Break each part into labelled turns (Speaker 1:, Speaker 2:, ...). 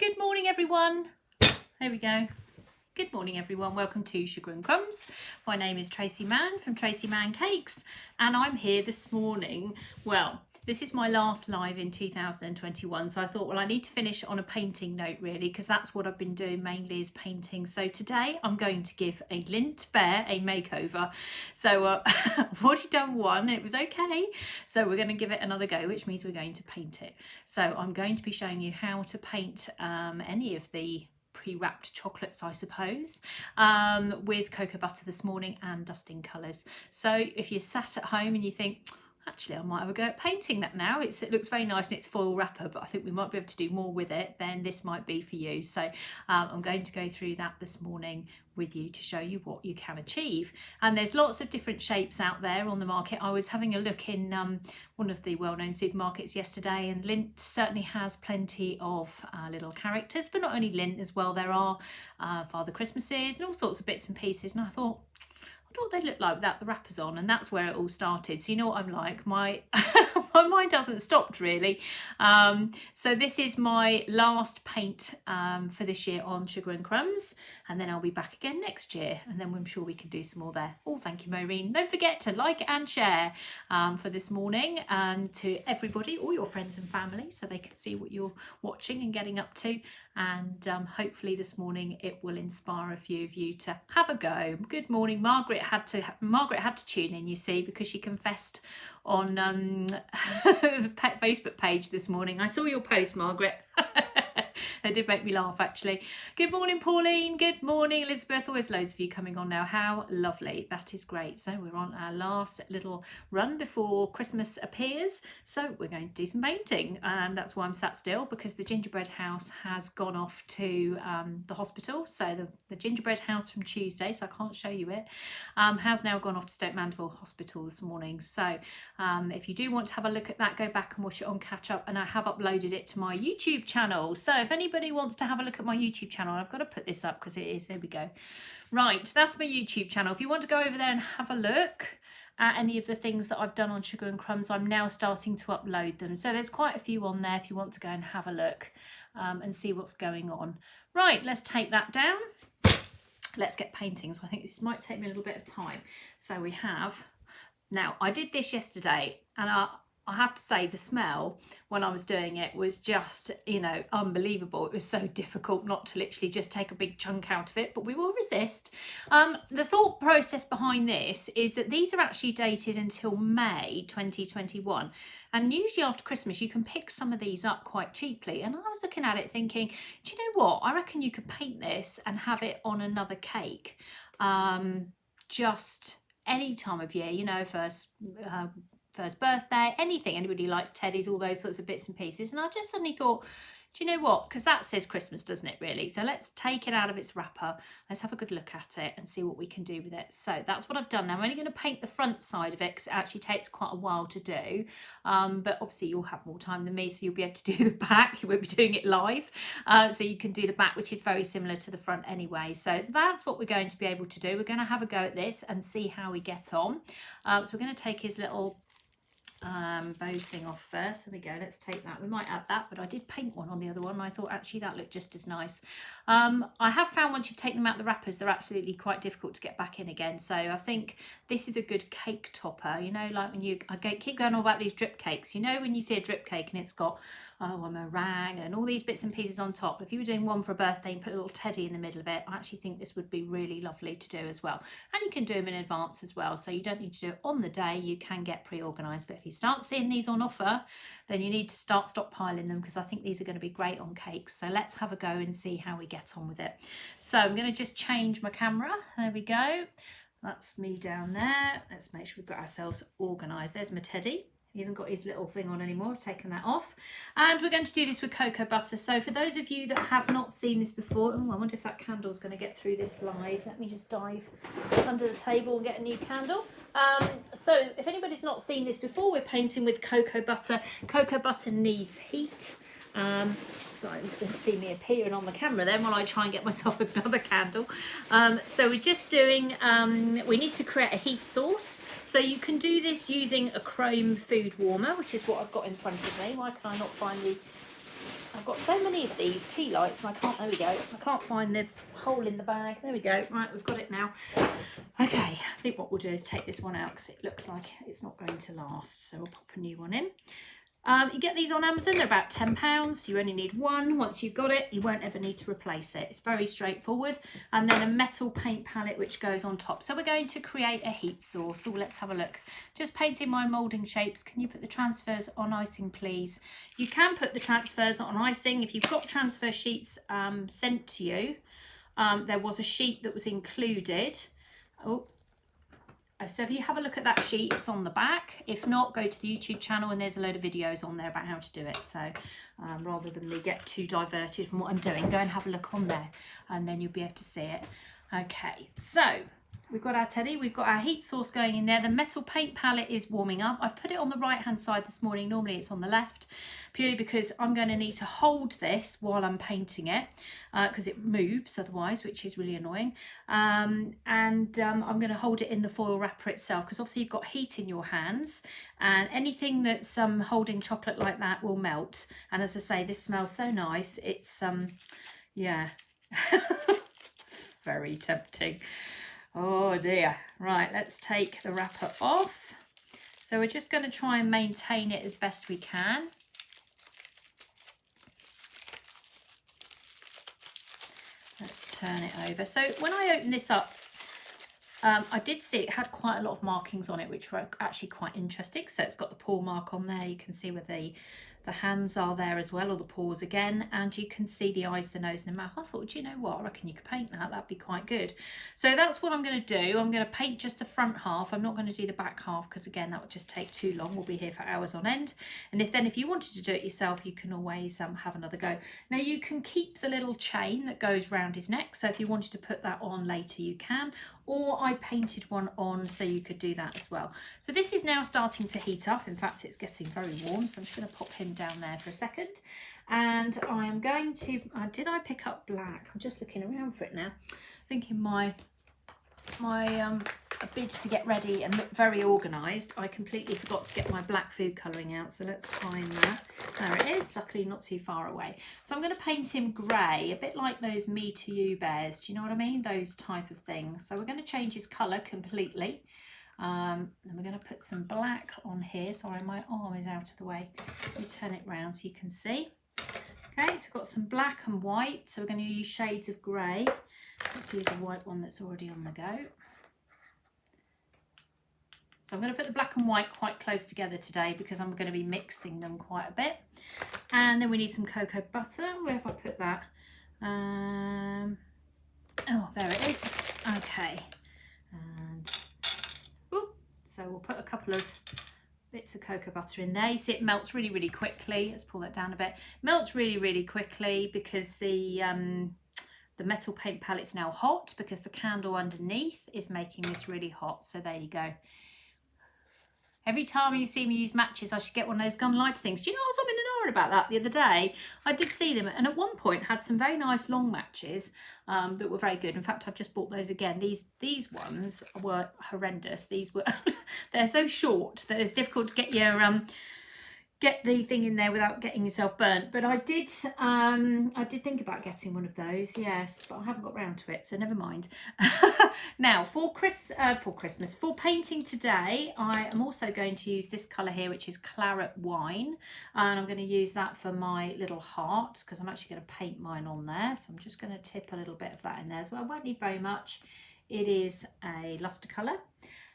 Speaker 1: Good morning, everyone. There we go. Good morning, everyone. Welcome to Sugar and Crumbs. My name is Tracey Mann from Tracey Mann Cakes, and I'm here this morning. Well, this is my last live in 2021, so I thought, well, I need to finish on a painting note, really, because that's what I've been doing mainly is painting. So today I'm going to give a Lindt Bear a makeover. So I've already done one, it was okay. So we're going to give it another go, which means we're going to paint it. So I'm going to be showing you how to paint any of the pre-wrapped chocolates, I suppose, with cocoa butter this morning and dusting colours. So if you're sat at home and you think, actually I might have a go at painting that now, it looks very nice and it's foil wrapper, but I think we might be able to do more with it, then this might be for you. So I'm going to go through that this morning with you to show you what you can achieve. And there's lots of different shapes out there on the market. I was having a look in one of the well-known supermarkets yesterday, and Lindt certainly has plenty of little characters, but not only Lindt as well. There are Father Christmases and all sorts of bits and pieces, and I thought, what they look like without the wrappers on, and that's where it all started. So you know what I'm like, my my mind hasn't stopped really. So this is my last paint for this year on Sugar and Crumbs, and then I'll be back again next year, and then I'm sure we can do some more there. Oh, thank you, Maureen. Don't forget to like and share for this morning to everybody, all your friends and family, so they can see what you're watching and getting up to. And hopefully this morning it will inspire a few of you to have a go. Good morning. Margaret had to tune in, you see, because she confessed on the Facebook page this morning. I saw your post, Margaret. That did make me laugh, actually. Good morning, Pauline. Good morning, Elizabeth. Always loads of you coming on now. How lovely. That is great. So we're on our last little run before Christmas appears. So we're going to do some painting. And that's why I'm sat still, because the gingerbread house has gone off to the hospital. So the gingerbread house from Tuesday, so I can't show you it, has now gone off to Stoke Mandeville Hospital this morning. So if you do want to have a look at that, go back and watch it on catch up. And I have uploaded it to my YouTube channel. So if anybody wants to have a look at my YouTube channel, I've got to put this up because it is, there we go. Right, that's my YouTube channel. If you want to go over there and have a look at any of the things that I've done on Sugar and Crumbs, I'm now starting to upload them. So there's quite a few on there if you want to go and have a look and see what's going on. Right, let's take that down. Let's get painting. So I think this might take me a little bit of time. So we have, now I did this yesterday, and I have to say the smell when I was doing it was just, you know, unbelievable. It was so difficult not to literally just take a big chunk out of it, but we will resist. The thought process behind this is that these are actually dated until May 2021. And usually after Christmas, you can pick some of these up quite cheaply. And I was looking at it thinking, do you know what? I reckon you could paint this and have it on another cake. Just any time of year, you know, first birthday, anything. Anybody likes teddies, all those sorts of bits and pieces. And I just suddenly thought, do you know what? Because that says Christmas, doesn't it, really? So let's take it out of its wrapper. Let's have a good look at it and see what we can do with it. So that's what I've done. Now I'm only going to paint the front side of it because it actually takes quite a while to do. But obviously you'll have more time than me, so you'll be able to do the back. You won't be doing it live. So you can do the back, which is very similar to the front anyway. So that's what we're going to be able to do. We're going to have a go at this and see how we get on. So we're going to take his little bow thing off first. There we go, let's take that. We might add that, but I did paint one on the other one and I thought actually that looked just as nice. I have found once you've taken them out the wrappers, they're absolutely quite difficult to get back in again. So I think this is a good cake topper, you know, like when I keep going on about these drip cakes, you know, when you see a drip cake and it's got a meringue and all these bits and pieces on top. If you were doing one for a birthday and put a little teddy in the middle of it, I actually think this would be really lovely to do as well. And you can do them in advance as well, so you don't need to do it on the day. You can get pre-organised, but if you start seeing these on offer, then you need to start stockpiling them, because I think these are going to be great on cakes. So let's have a go and see how we get on with it. So I'm going to just change my camera. There we go. That's me down there. Let's make sure we've got ourselves organised. There's my teddy. He hasn't got his little thing on anymore. I've taken that off. And we're going to do this with cocoa butter. So for those of you that have not seen this before, oh, I wonder if that candle's going to get through this live. Let me just dive under the table and get a new candle. So if anybody's not seen this before, we're painting with cocoa butter. Cocoa butter needs heat. So you can see me appearing on the camera then while I try and get myself another candle. So we're just doing, we need to create a heat source. So you can do this using a chrome food warmer, which is what I've got in front of me. Why can I not find the I've got so many of these tea lights and I can't, there we go, I can't find the hole in the bag. There we go. Right, we've got it now. Okay, I think what we'll do is take this one out because it looks like it's not going to last. So we'll pop a new one in. You get these on Amazon, they're about £10. You only need one. Once you've got it, you won't ever need to replace it. It's very straightforward. And then a metal paint palette which goes on top. So we're going to create a heat source. So let's have a look. Just painting my moulding shapes. Can you put the transfers on icing, please? You can put the transfers on icing if you've got transfer sheets sent to you. There was a sheet that was included. So if you have a look at that sheet, it's on the back. If not, go to the YouTube channel and there's a load of videos on there about how to do it. So rather than me get too diverted from what I'm doing, go and have a look on there and then you'll be able to see it. Okay, so we've got our teddy, we've got our heat source going in there. The metal paint palette is warming up. I've put it on the right hand side this morning. Normally it's on the left, purely because I'm going to need to hold this while I'm painting it because it moves otherwise, which is really annoying. I'm going to hold it in the foil wrapper itself because obviously you've got heat in your hands and anything that's holding chocolate like that will melt. And as I say, this smells so nice. It's, yeah, very tempting. Oh dear. Right, let's take the wrapper off. So we're just going to try and maintain it as best we can. Let's turn it over. So when I open this up, I did see it had quite a lot of markings on it, which were actually quite interesting. So it's got the paw mark on there. You can see where the hands are there as well, or the paws again, and you can see the eyes, the nose and the mouth. I thought, do you know what, I reckon you could paint that, that'd be quite good. So that's what I'm going to do. I'm going to paint just the front half. I'm not going to do the back half because again that would just take too long. We'll be here for hours on end. And if you wanted to do it yourself, you can always have another go. Now you can keep the little chain that goes round his neck, so if you wanted to put that on later you can, or I painted one on so you could do that as well. So this is now starting to heat up. In fact, it's getting very warm, so I'm just going to pop him down there for a second. And I am going to, did I pick up black? I'm just looking around for it now, thinking my a bid to get ready and look very organised. I completely forgot to get my black food colouring out, so let's find that. There it is, luckily not too far away. So I'm going to paint him grey, a bit like those Me to You bears, do you know what I mean? Those type of things. So we're going to change his colour completely. And we're going to put some black on here. Sorry, my arm is out of the way. Let me turn it round so you can see. Okay, so we've got some black and white, so we're going to use shades of grey. Let's use a white one that's already on the go. So I'm going to put the black and white quite close together today because I'm going to be mixing them quite a bit. And then we need some cocoa butter. Where have I put that? Oh, there it is. Okay. And so we'll put a couple of bits of cocoa butter in there. You see it melts really, really quickly. Let's pull that down a bit. Melts really, really quickly because the metal paint palette's now hot because the candle underneath is making this really hot. So there you go. Every time you see me use matches, I should get one of those gun lighter things. Do you know, I was umming and ahhing about that the other day. I did see them, and at one point had some very nice long matches that were very good. In fact, I've just bought those again. These ones were horrendous. These were they're so short that it's difficult to get your get the thing in there without getting yourself burnt. But I did think about getting one of those, yes, but I haven't got round to it, so never mind. Now for painting today, I am also going to use this colour here, which is claret wine, and I'm going to use that for my little heart because I'm actually going to paint mine on there. So I'm just going to tip a little bit of that in there as well. I won't need very much. It is a luster colour.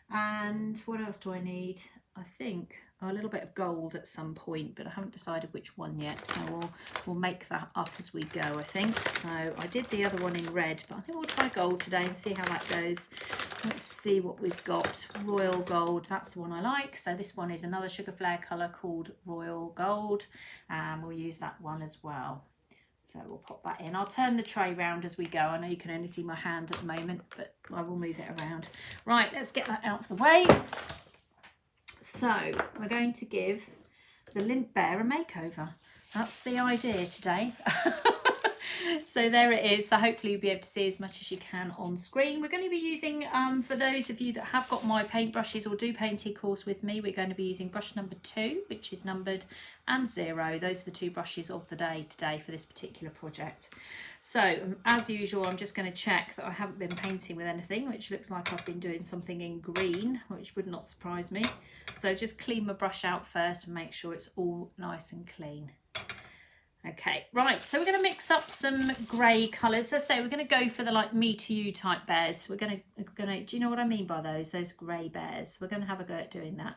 Speaker 1: And what else do I need? I think a little bit of gold at some point, but I haven't decided which one yet, so we'll make that up as we go, I think. So I did the other one in red, but I think we'll try gold today and see how that goes. Let's see what we've got. Royal gold, that's the one I like. So this one is another sugar flare colour called Royal Gold, and we'll use that one as well. So we'll pop that in. I'll turn the tray round as we go. I know you can only see my hand at the moment, but I will move it around. Right, let's get that out of the way. So we're going to give the Lindt Bear a makeover. That's the idea today. So there it is. So hopefully you'll be able to see as much as you can on screen. We're going to be using, for those of you that have got my paintbrushes or do painting course with me, we're going to be using brush number 2, which is numbered, and 0. Those are the 2 brushes of the day today for this particular project. So as usual, I'm just going to check that I haven't been painting with anything, which looks like I've been doing something in green, which would not surprise me. So just clean my brush out first and make sure it's all nice and clean. Okay, right, so we're going to mix up some grey colours. As I say, we're going to go for the like me to you type bears. We're going to, do you know what I mean by those grey bears? We're going to have a go at doing that.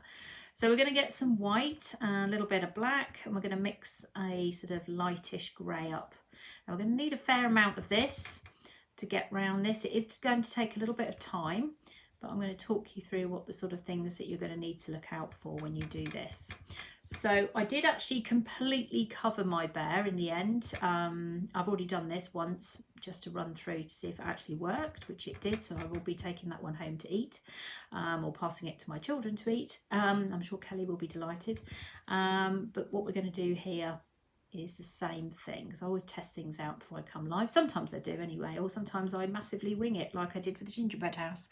Speaker 1: So we're going to get some white and a little bit of black, and we're going to mix a sort of lightish grey up. Now we're going to need a fair amount of this to get round this. It is going to take a little bit of time, but I'm going to talk you through what the sort of things that you're going to need to look out for when you do this. So I did actually completely cover my bear in the end. I've already done this once just to run through to see if it actually worked, which it did. So I will be taking that one home to eat, or passing it to my children to eat. I'm sure Kelly will be delighted. But what we're going to do here is the same thing, because I always test things out before I come live. Sometimes I do anyway, or sometimes I massively wing it like I did with the gingerbread house.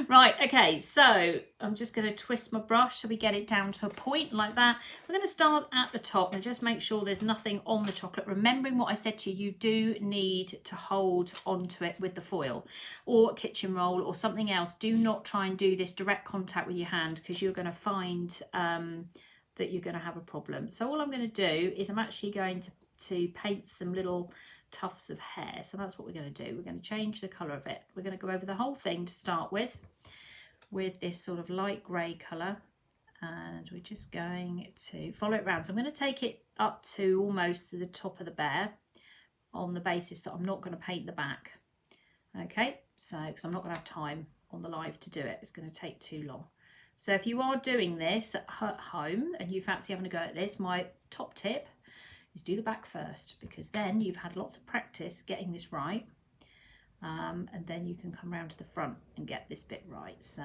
Speaker 1: Right, okay, so I'm just going to twist my brush so we get it down to a point like that. We're going to start at the top and just make sure there's nothing on the chocolate. Remembering what I said to you, you do need to hold onto it with the foil or kitchen roll or something else. Do not try and do this direct contact with your hand, because you're going to find that you're going to have a problem. So all I'm going to do is I'm actually going to paint some little tufts of hair. So that's what we're going to do. We're going to change the colour of it. We're going to go over the whole thing to start with this sort of light grey colour, and we're just going to follow it around. So I'm going to take it up to almost to the top of the bear on the basis that I'm not going to paint the back. Okay, so because I'm not going to have time on the live to do it, it's going to take too long. So if you are doing this at home and you fancy having a go at this, my top tip is do the back first, because then you've had lots of practice getting this right, and then you can come round to the front and get this bit right. So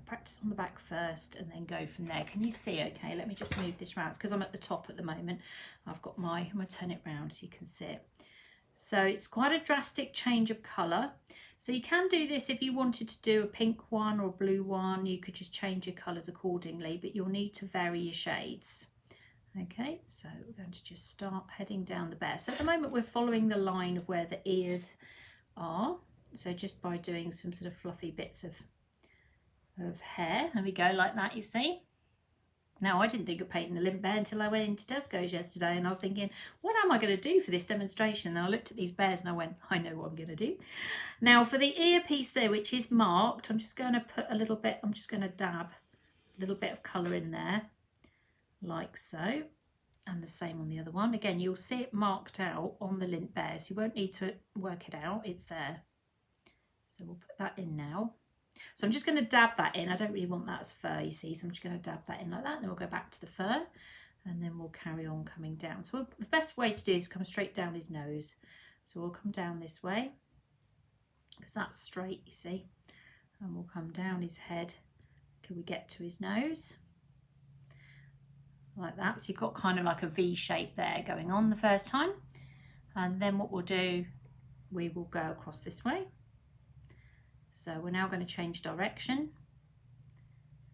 Speaker 1: practice on the back first and then go from there. Can you see okay? Let me just move this round, because I'm at the top at the moment. I've got I'm going to turn it round so you can see it. So it's quite a drastic change of colour. So you can do this if you wanted to do a pink one or a blue one. You could just change your colours accordingly, but you'll need to vary your shades. Okay, so we're going to just start heading down the bear. So at the moment we're following the line of where the ears are. So just by doing some sort of fluffy bits of hair. There we go, like that, you see. Now, I didn't think of painting the Lindt Bear until I went into Tesco's yesterday, and I was thinking, what am I going to do for this demonstration? And I looked at these bears and I went, I know what I'm going to do. Now, for the ear piece there, which is marked, I'm just going to put a little bit, I'm just going to dab a little bit of colour in there, like so. And the same on the other one. Again, you'll see it marked out on the Lindt Bear, so you won't need to work it out, it's there. So we'll put that in now. So I'm just going to dab that in. I don't really want that as fur, you see, so I'm just going to dab that in like that, and then we'll go back to the fur, and then we'll carry on coming down. So the best way to do is come straight down his nose. So we'll come down this way, because that's straight, you see, and we'll come down his head till we get to his nose, like that. So you've got kind of like a V shape there going on the first time, and then what we'll do, we will go across this way. So we're now going to change direction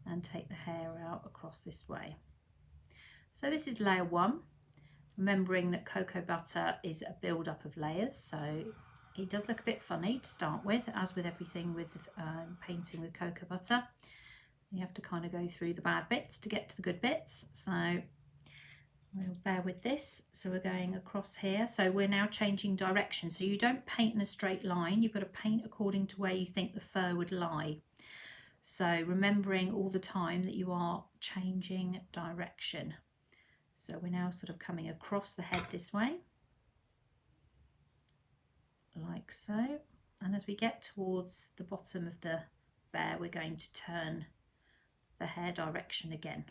Speaker 1: and take the hair out across this way. So this is layer 1, remembering that cocoa butter is a build-up of layers, so it does look a bit funny to start with, as with everything with painting with cocoa butter. You have to kind of go through the bad bits to get to the good bits, so we'll bear with this. So we're going across here. So we're now changing direction. So you don't paint in a straight line. You've got to paint according to where you think the fur would lie. So remembering all the time that you are changing direction. So we're now sort of coming across the head this way, like so. And as we get towards the bottom of the bear, we're going to turn the hair direction again.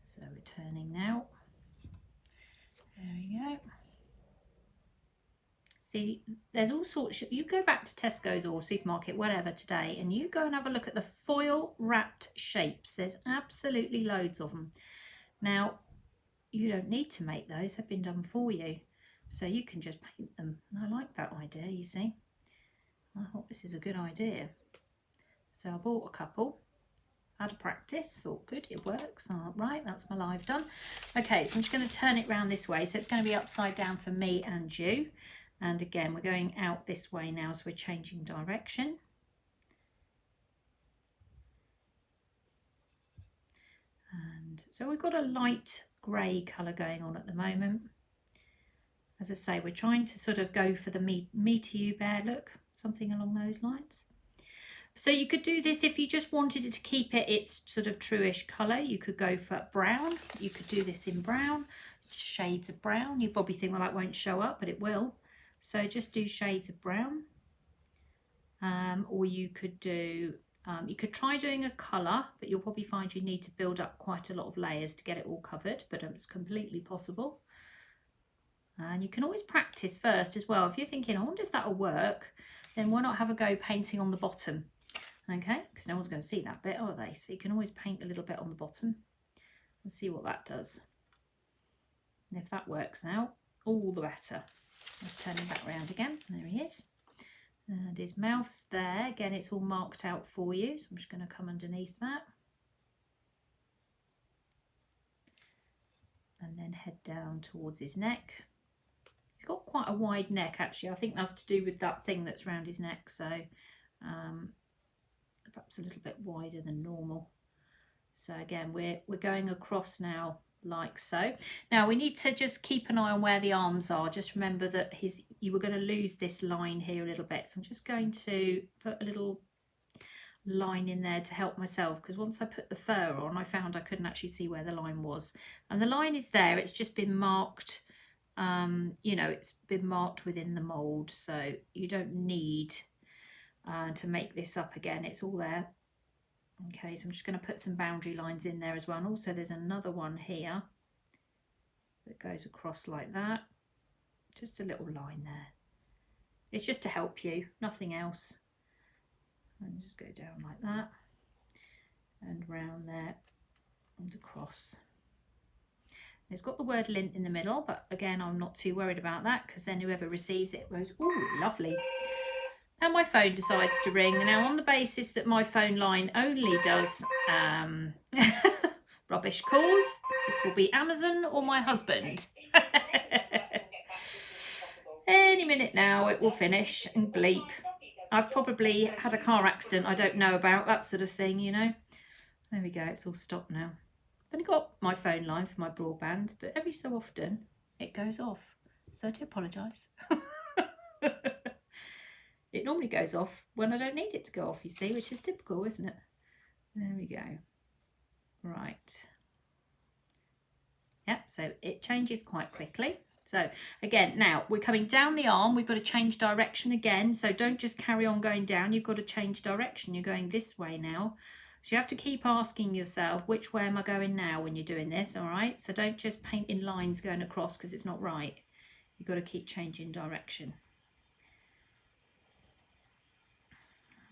Speaker 1: So we're turning now. There we go. See, there's all sorts. You go back to Tesco's or supermarket, whatever, today, and you go and have a look at the foil wrapped shapes. There's absolutely loads of them. Now, you don't need to make those, they've been done for you. So you can just paint them. I like that idea, you see. I thought this is a good idea. So I bought a couple, had a practice, thought good, it works. Oh, right, that's my live done. Okay, so I'm just going to turn it round this way. So it's going to be upside down for me and you. And again, we're going out this way now, so we're changing direction. And so we've got a light grey colour going on at the moment. As I say, we're trying to sort of go for the me to you bear look, something along those lines. So you could do this if you just wanted it to keep it its sort of truish colour. You could go for brown. You could do this in brown, just shades of brown. You probably think, well, that won't show up, but it will. So just do shades of brown. Or you could do, you could try doing a colour, but you'll probably find you need to build up quite a lot of layers to get it all covered, but it's completely possible. And you can always practice first as well. If you're thinking, I wonder if that'll work, then why not have a go painting on the bottom? Okay, because no one's going to see that bit, are they? So you can always paint a little bit on the bottom and see what that does. And if that works out, all the better. Let's turn him back around again. There he is. And his mouth's there. Again, it's all marked out for you. So I'm just going to come underneath that. And then head down towards his neck. He's got quite a wide neck, actually. I think that's to do with that thing that's around his neck. So perhaps a little bit wider than normal. So again, we're going across now like so. Now we need to just keep an eye on where the arms are. Just remember that you were going to lose this line here a little bit. So I'm just going to put a little line in there to help myself, because once I put the fur on, I found I couldn't actually see where the line was. And the line is there. It's just been marked. You know, it's been marked within the mould, so you don't need to make this up again. It's all there. Okay, so I'm just going to put some boundary lines in there as well. And also there's another one here that goes across like that. Just a little line there. It's just to help you, nothing else. And just go down like that and round there and across. It's got the word Lindt in the middle, but again, I'm not too worried about that, because then whoever receives it goes, ooh, lovely. And my phone decides to ring. Now, on the basis that my phone line only does rubbish calls, this will be Amazon or my husband. Any minute now it will finish and bleep. I've probably had a car accident I don't know about, that sort of thing, you know. There we go, it's all stopped now. I've only got my phone line for my broadband, but every so often it goes off. So I do apologise. It normally goes off when I don't need it to go off, you see, which is typical, isn't it? There we go. Right. Yep, so it changes quite quickly. So again, now we're coming down the arm. We've got to change direction again. So don't just carry on going down. You've got to change direction. You're going this way now. So you have to keep asking yourself, which way am I going now when you're doing this, all right? So don't just paint in lines going across, because it's not right. You've got to keep changing direction.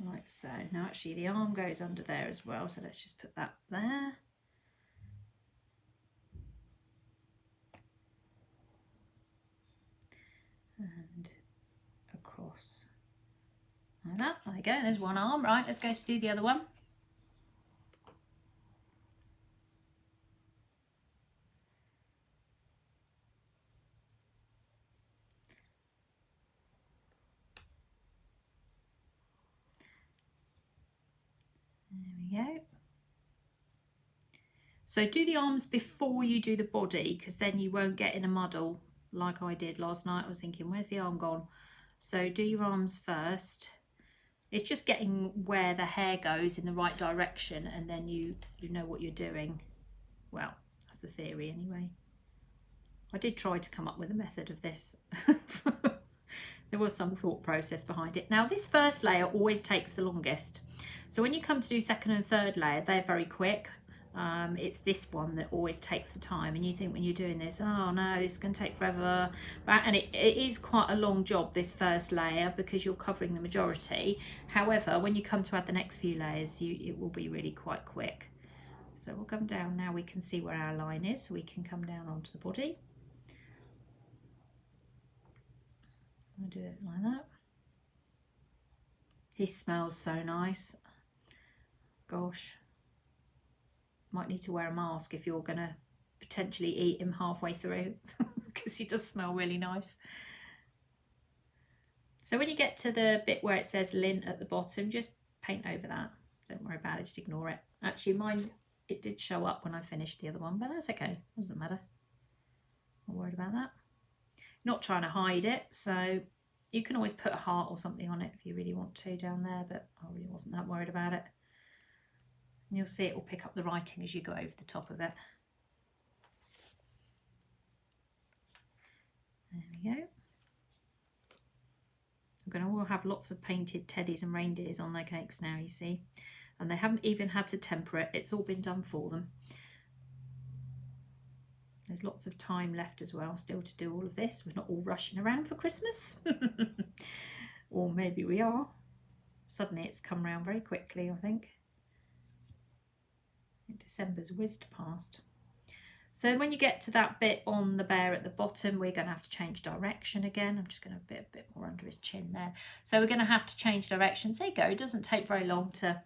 Speaker 1: Like so. Now actually the arm goes under there as well, so let's just put that there. And across like that. There we go, there's one arm. Right, let's go to do the other one. There we go. So do the arms before you do the body, because then you won't get in a muddle like I did last night. I was thinking, where's the arm gone? So do your arms first. It's just getting where the hair goes in the right direction, and then you know what you're doing. Well, that's the theory anyway. I did try to come up with a method of this. There was some thought process behind it. Now this first layer always takes the longest. So when you come to do second and third layer, they're very quick. It's this one that always takes the time, and you think when you're doing this, oh no, this is going to take forever. And it is quite a long job, this first layer, because you're covering the majority. However, when you come to add the next few layers, it will be really quite quick. So we'll come down now, we can see where our line is, so we can come down onto the body. I'll do it like that. He smells so nice. Gosh, might need to wear a mask if you're going to potentially eat him halfway through because he does smell really nice. So when you get to the bit where it says Lindt at the bottom, just paint over that. Don't worry about it, just ignore it. Actually, mine, it did show up when I finished the other one, but that's okay, doesn't matter. Not worried about that. Not trying to hide it, so you can always put a heart or something on it if you really want to down there, but I really wasn't that worried about it. And you'll see it will pick up the writing as you go over the top of it. There we go. We're going to all have lots of painted teddies and reindeers on their cakes now, you see. And they haven't even had to temper it. It's all been done for them. There's lots of time left as well still to do all of this. We're not all rushing around for Christmas. Or maybe we are. Suddenly it's come round very quickly, I think. December's whizzed past. So when you get to that bit on the bear at the bottom, we're going to have to change direction again. I'm just going to put a bit more under his chin there. So we're going to have to change direction. There you go. It doesn't take very long to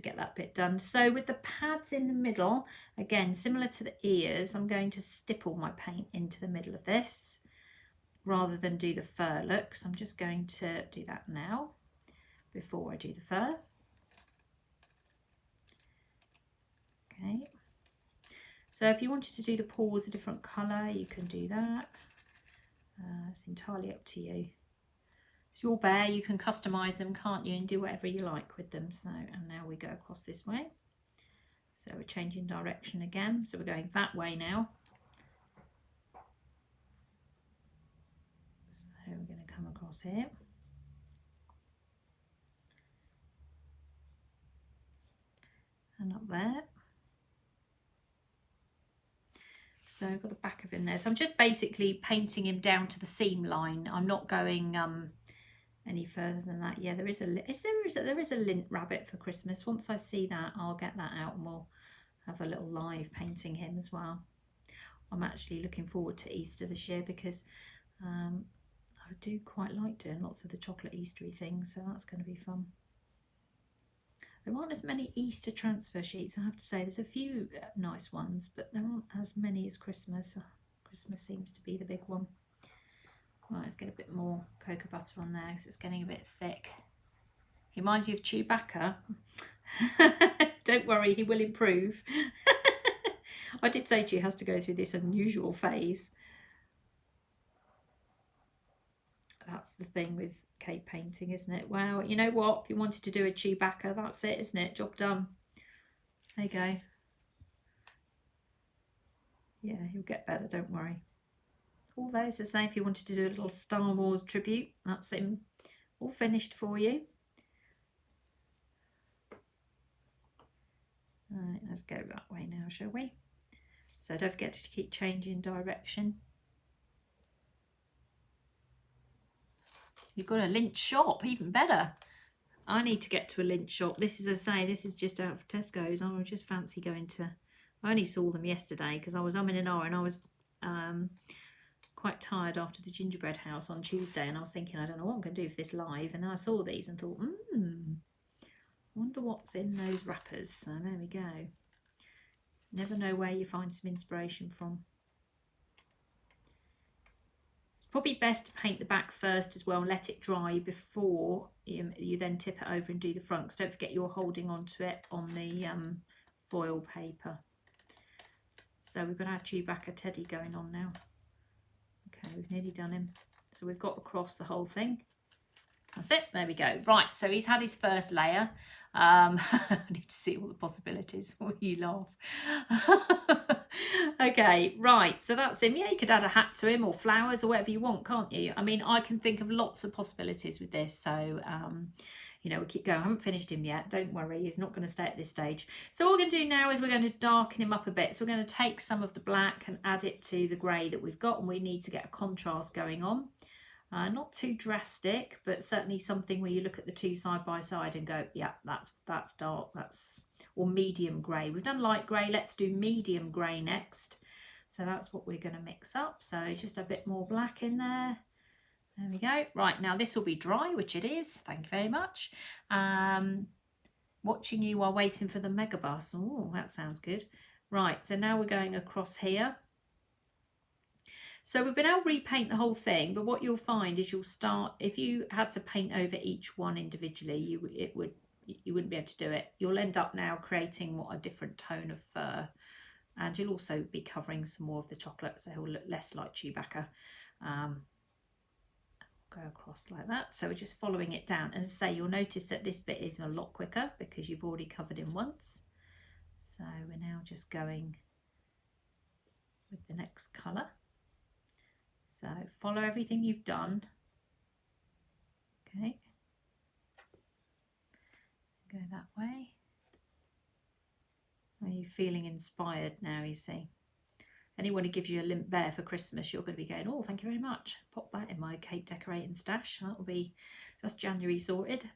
Speaker 1: get that bit done. So with the pads in the middle, again, similar to the ears, I'm going to stipple my paint into the middle of this rather than do the fur look. So I'm just going to do that now before I do the fur. Okay. So if you wanted to do the paws a different colour, you can do that. It's entirely up to you. It's your bear, you can customise them, can't you, and do whatever you like with them. So, and now we go across this way. So we're changing direction again. So we're going that way now. So we're going to come across here. And up there. So I've got the back of him there. So I'm just basically painting him down to the seam line. I'm not going any further than that. Yeah, there is a Lindt rabbit for Christmas. Once I see that, I'll get that out and we'll have a little live painting him as well. I'm actually looking forward to Easter this year because I do quite like doing lots of the chocolate Eastery things, so that's going to be fun. There aren't as many Easter transfer sheets, I have to say. There's a few nice ones, but there aren't as many as Christmas. Christmas seems to be the big one. Right, let's get a bit more cocoa butter on there because it's getting a bit thick. He reminds you of Chewbacca. Don't worry, he will improve. I did say he has to go through this unusual phase. That's the thing with cake painting, isn't it? Wow, you know what? If you wanted to do a Chewbacca, that's it, isn't it? Job done. There you go. Yeah, he'll get better, don't worry. All those, as say, if you wanted to do a little Star Wars tribute, that's him all finished for you. Right, let's go that way now, shall we? So don't forget to keep changing direction. You've got a Lindt shop, even better. I need to get to a Lindt shop. This is, as I say, this is just out of Tesco's. I would just fancy going to... I only saw them yesterday because I was umming and ahhing. I was quite tired after the gingerbread house on Tuesday, and I was thinking, I don't know what I'm going to do for this live. And then I saw these and thought, I wonder what's in those wrappers. So there we go. Never know where you find some inspiration from. Probably best to paint the back first as well and let it dry before you then tip it over and do the front, because don't forget you're holding onto it on the foil paper. So we're going to have Chewbacca Teddy going on now. Okay, we've nearly done him. So we've got across the whole thing. That's it, there we go. Right, so he's had his first layer. I need to see all the possibilities. Oh, you laugh. Okay, right, so that's him. Yeah, you could add a hat to him or flowers or whatever you want, can't you? I mean, I can think of lots of possibilities with this. So, you know, we'll keep going. I haven't finished him yet. Don't worry, he's not going to stay at this stage. So what we're going to do now is we're going to darken him up a bit. So we're going to take some of the black and add it to the grey that we've got, and we need to get a contrast going on. Not too drastic, but certainly something where you look at the two side by side and go, yeah, that's dark, that's or medium grey. We've done light grey, let's do medium grey next. So that's what we're going to mix up. So just a bit more black in there. There we go. Right, now this will be dry, which it is. Thank you very much. Watching you while waiting for the megabus. Oh, that sounds good. Right, so now we're going across here. So we've been able to repaint the whole thing, but what you'll find is you'll start, if you had to paint over each one individually, you wouldn't be able to do it. You'll end up now creating what a different tone of fur, and you'll also be covering some more of the chocolate, so it will look less like Chewbacca. Go across like that. So we're just following it down, and as I say, you'll notice that this bit is a lot quicker because you've already covered him once. So we're now just going with the next colour. So follow everything you've done. Okay, go that way. Are you feeling inspired now? You see, anyone who gives you a Lindt Bear for Christmas, you're going to be going, oh, thank you very much. Pop that in my cake decorating stash. That will be just January sorted.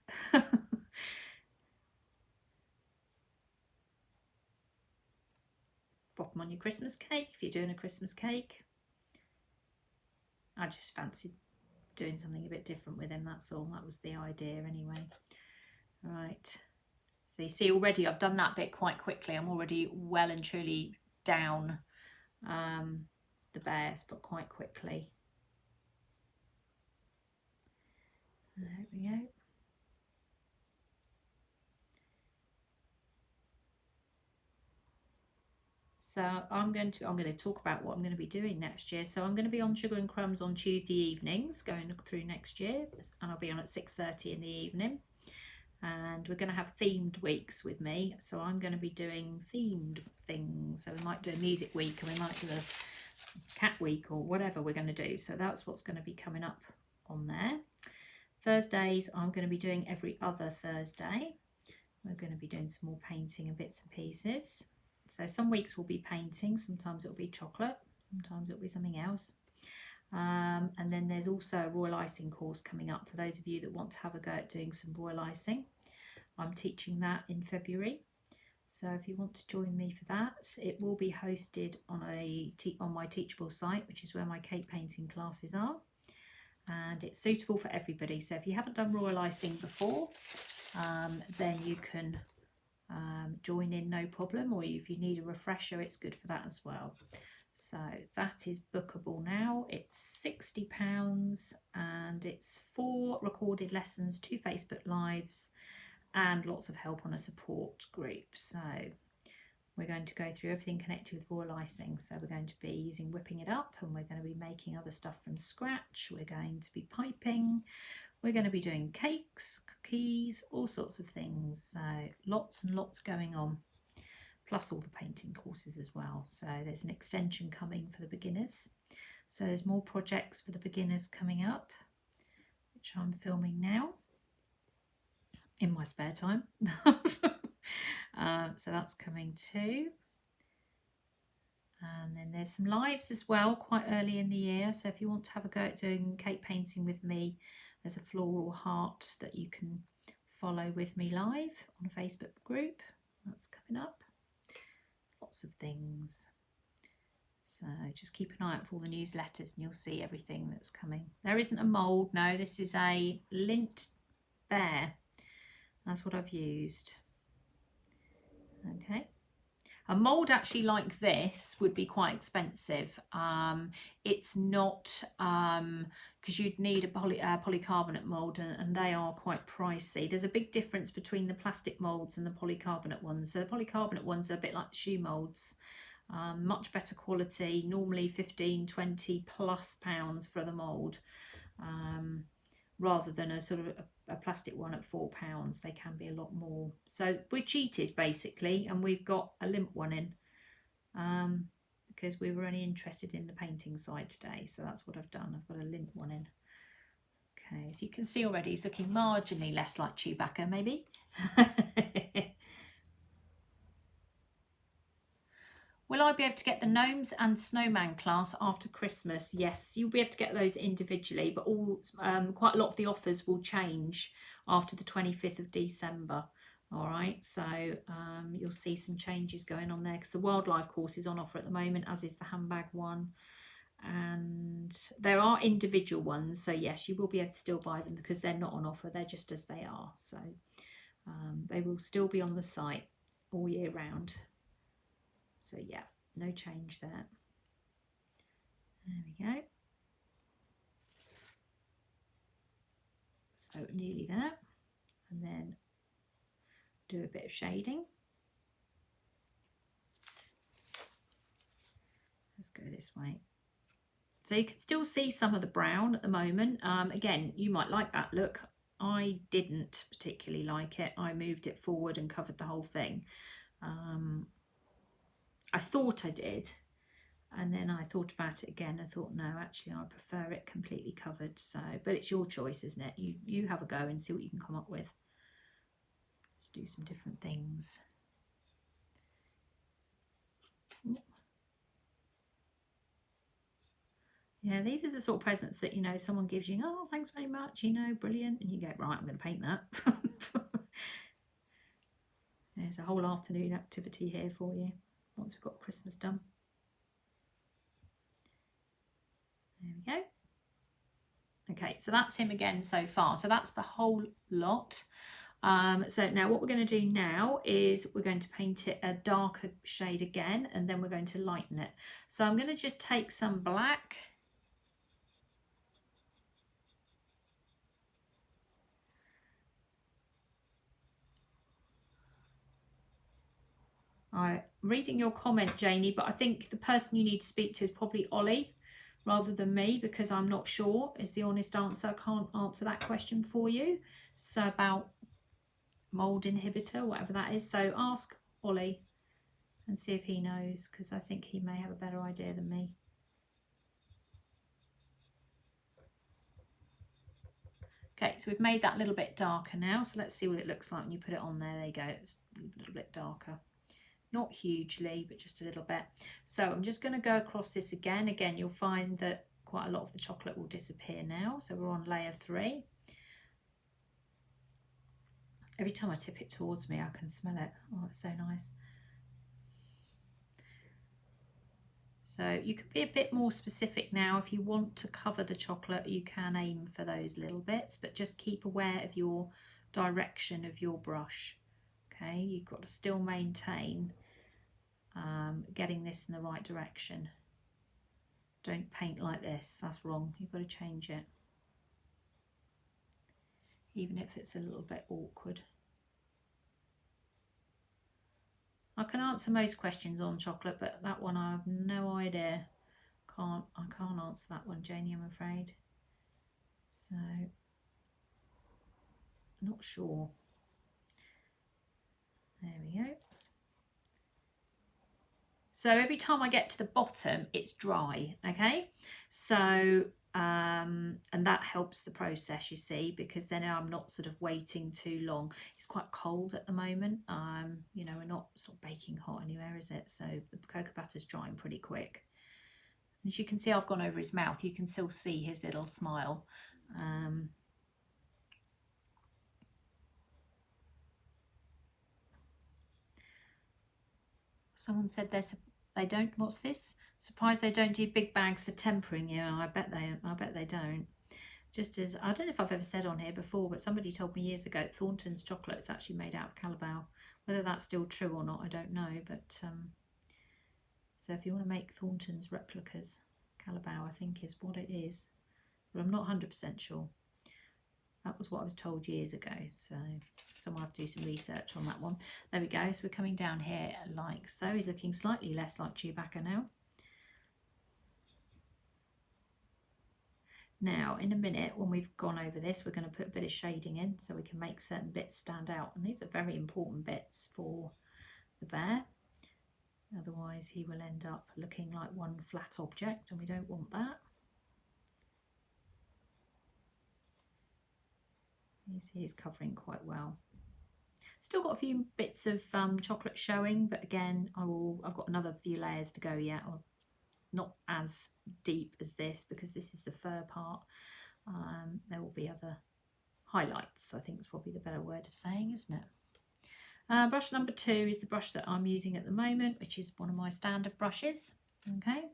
Speaker 1: Pop them on your Christmas cake if you're doing a Christmas cake. I just fancied doing something a bit different with him, that's all. That was the idea anyway. Right, so you see already I've done that bit quite quickly. I'm already well and truly down the bears, but quite quickly. There we go. So I'm going to talk about what I'm going to be doing next year. So I'm going to be on Sugar and Crumbs on Tuesday evenings going through next year, and I'll be on at 6:30 in the evening. And we're going to have themed weeks with me. So I'm going to be doing themed things. So we might do a music week, and we might do a cat week, or whatever we're going to do. So that's what's going to be coming up on there. Thursdays, I'm going to be doing every other Thursday. We're going to be doing some more painting and bits and pieces. So some weeks will be painting, sometimes it'll be chocolate, sometimes it'll be something else. And then there's also a royal icing course coming up for those of you that want to have a go at doing some royal icing. I'm teaching that in February. So if you want to join me for that, it will be hosted on my Teachable site, which is where my cake painting classes are. And it's suitable for everybody. So if you haven't done royal icing before, then you can join in, no problem, or if you need a refresher, it's good for that as well. So that is bookable now. It's £60 and it's 4 recorded lessons, 2 Facebook lives, and lots of help on a support group. So we're going to go through everything connected with royal icing. So we're going to be using whipping it up, and we're going to be making other stuff from scratch. We're going to be piping. We're going to be doing cakes, cookies, all sorts of things. So lots and lots going on, plus all the painting courses as well. So there's an extension coming for the beginners. So there's more projects for the beginners coming up, which I'm filming now in my spare time. So that's coming too. And then there's some lives as well quite early in the year. So if you want to have a go at doing cake painting with me, there's a floral heart that you can follow with me live on a Facebook group. That's coming up. Lots of things. So just keep an eye out for all the newsletters and you'll see everything that's coming. There isn't a mould, no, this is a Lindt Bear. That's what I've used. Okay. A mould actually like this would be quite expensive. It's not, because you'd need a polycarbonate mould, and they are quite pricey. There's a big difference between the plastic moulds and the polycarbonate ones. So the polycarbonate ones are a bit like the shoe moulds, much better quality, normally 15, 20 plus pounds for the mould, rather than a sort of a plastic one at £4. They can be a lot more. So we cheated basically, and we've got a Lindt one in, because we were only interested in the painting side today. So that's what I've done. I've got a Lindt one in. Okay, so you can see already it's looking marginally less like Chewbacca maybe. Will I be able to get the Gnomes and Snowman class after Christmas? Yes, you'll be able to get those individually, but all quite a lot of the offers will change after the 25th of December. All right, so you'll see some changes going on there because the wildlife course is on offer at the moment, as is the handbag one. And there are individual ones, so yes, you will be able to still buy them because they're not on offer, they're just as they are. So they will still be on the site all year round. So yeah, no change there. There we go. So nearly there. And then do a bit of shading. Let's go this way. So you can still see some of the brown at the moment. Again, you might like that look. I didn't particularly like it. I moved it forward and covered the whole thing. I thought I did, and then I thought about it again. I thought, no, actually, I prefer it completely covered. So, but it's your choice, isn't it? You have a go and see what you can come up with. Let's do some different things. Yeah, these are the sort of presents that, you know, someone gives you, oh, thanks very much, you know, brilliant. And you go, right, I'm going to paint that. There's a whole afternoon activity here for you once we've got Christmas done. There we go. Okay, so that's him again so far. So that's the whole lot. So now what we're going to do now is we're going to paint it a darker shade again, and then we're going to lighten it. So I'm going to just take some black. I'm reading your comment, Janie, but I think the person you need to speak to is probably Ollie rather than me, because I'm not sure is the honest answer. I can't answer that question for you. So about mold inhibitor, whatever that is. So ask Ollie and see if he knows, because I think he may have a better idea than me. Okay, so we've made that a little bit darker now. So let's see what it looks like when you put it on there. There you go, it's a little bit darker. Not hugely, but just a little bit. So I'm just going to go across this again. Again, you'll find that quite a lot of the chocolate will disappear now. So we're on layer 3. Every time I tip it towards me, I can smell it. Oh, it's so nice. So you could be a bit more specific now. If you want to cover the chocolate, you can aim for those little bits, but just keep aware of your direction of your brush. Okay, you've got to still maintain getting this in the right direction. Don't paint like this, that's wrong. You've got to change it, even if it's a little bit awkward. I can answer most questions on chocolate, but that one I have no idea. I can't answer that one, Janie, I'm afraid. So, not sure. There we go. So every time I get to the bottom, it's dry, okay? So, and that helps the process, you see, because then I'm not sort of waiting too long. It's quite cold at the moment. You know, we're not sort of baking hot anywhere, is it? So the cocoa butter's drying pretty quick. As you can see, I've gone over his mouth. You can still see his little smile. Someone said they don't. What's this? Surprised they don't do big bags for tempering. Yeah, I bet they don't. Just as I don't know if I've ever said on here before, but somebody told me years ago Thornton's chocolate is actually made out of Calabao. Whether that's still true or not, I don't know. But so if you want to make Thornton's replicas, Calabao I think is what it is, but I'm not 100% sure. That was what I was told years ago, so someone will have to do some research on that one. There we go, so we're coming down here like so. He's looking slightly less like Chewbacca now. Now, in a minute, when we've gone over this, we're going to put a bit of shading in so we can make certain bits stand out. And these are very important bits for the bear. Otherwise, he will end up looking like one flat object, and we don't want that. You see he's covering quite well. Still got a few bits of chocolate showing, but again, I've got another few layers to go yet. Not as deep as this, because this is the fur part. There will be other highlights, I think is probably the better word of saying, isn't it? Brush number 2 is the brush that I'm using at the moment, which is one of my standard brushes. Okay,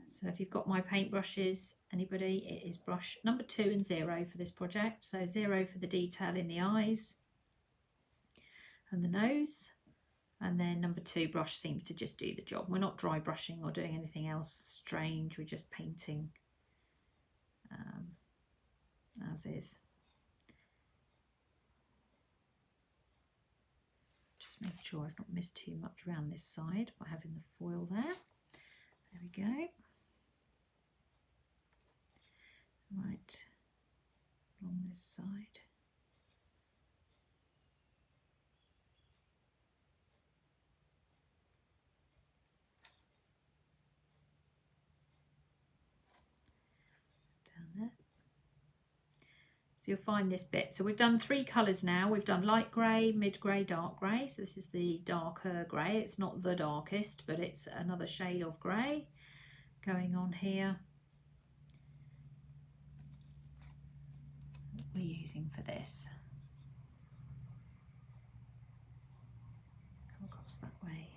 Speaker 1: so if you've got my paintbrushes, anybody, it is brush number 2 and 0 for this project. So 0 for the detail in the eyes and the nose, and then number 2 brush seems to just do the job. We're not dry brushing or doing anything else strange, we're just painting as is. Just make sure I've not missed too much around this side by having the foil there. There we go. Right, on this side. Down there. So you'll find this bit. So we've done 3 colours now. We've done light grey, mid grey, dark grey. So this is the darker grey. It's not the darkest, but it's another shade of grey going on here. What we're using for this. Come across that way.